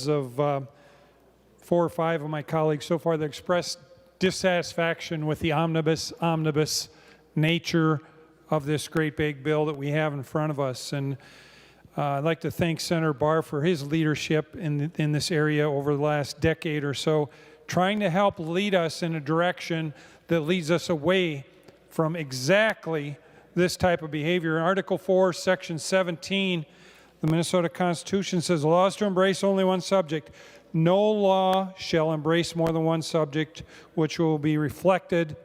of 4 or 5 of my colleagues so far that expressed dissatisfaction with the omnibus nature of this great big bill that we have in front of us. And I'd like to thank Senator Barr for his leadership in this area over the last decade or so, trying to help lead us in a direction that leads us away from exactly this type of behavior. In Article 4, Section 17, the Minnesota Constitution says, laws to embrace only one subject. No law shall embrace more than one subject, which will be reflected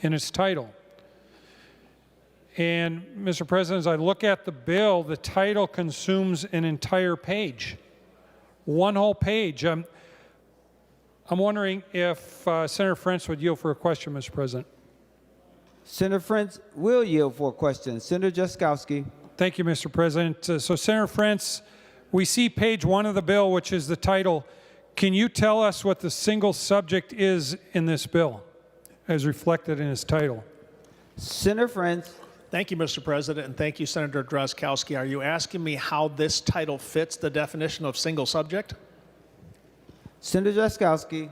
in its title. And, Mr. President, as I look at the bill, the title consumes an entire page, one whole page. I'm wondering if Senator Frentz would yield for a question, Mr. President. Senator Frentz will yield for a question. Senator Jaskowski. Thank you, Mr. President. So, Senator Frentz, we see page 1 of the bill, which is the title. Can you tell us what the single subject is in this bill, as reflected in its title? Senator Frentz. Thank you, Mr. President, and thank you, Senator Drazkowski. Are you asking me how this title fits the definition of single subject? Senator Jaskowski.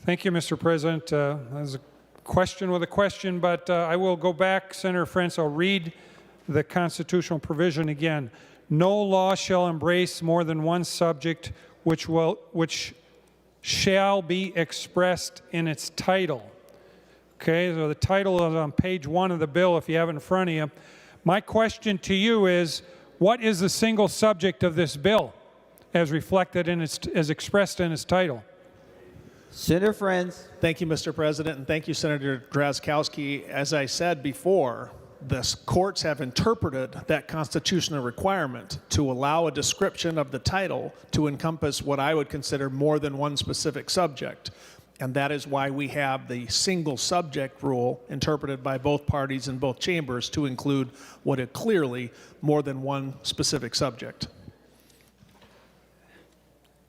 Thank you, Mr. President. That was a question with a question, but I will go back, Senator Frentz. I'll read the constitutional provision again. No law shall embrace more than one subject which shall be expressed in its title. Okay, so the title is on page 1 of the bill if you have it in front of you. My question to you is, what is the single subject of this bill as reflected in as expressed in its title? Senator Frentz. Thank you, Mr. President, and thank you, Senator Drazkowski. As I said before, the courts have interpreted that constitutional requirement to allow a description of the title to encompass what I would consider more than one specific subject. And that is why we have the single subject rule interpreted by both parties in both chambers to include what is clearly more than one specific subject.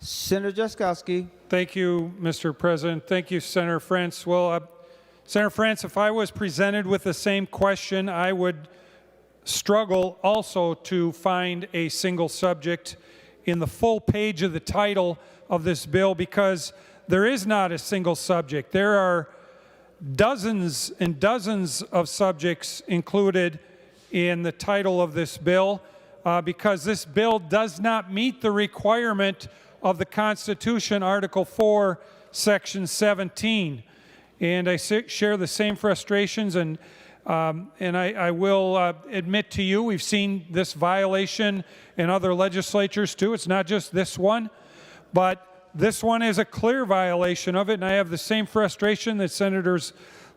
Senator Jaskowski. Thank you, Mr. President. Thank you, Senator Frentz. Well, Senator Frentz, if I was presented with the same question, I would struggle also to find a single subject in the full page of the title of this bill, because there is not a single subject. There are dozens and dozens of subjects included in the title of this bill because this bill does not meet the requirement of the Constitution, Article 4, Section 17. And I share the same frustrations, and I will admit to you, we've seen this violation in other legislatures too. It's not just this one, but this one is a clear violation of it, and I have the same frustration that Senators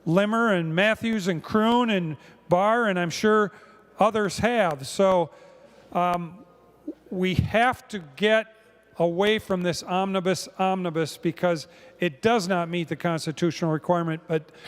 Limmer and Matthews and Kroon and Barr, and I'm sure others have. So we have to get away from this omnibus because it does not meet the constitutional requirement. But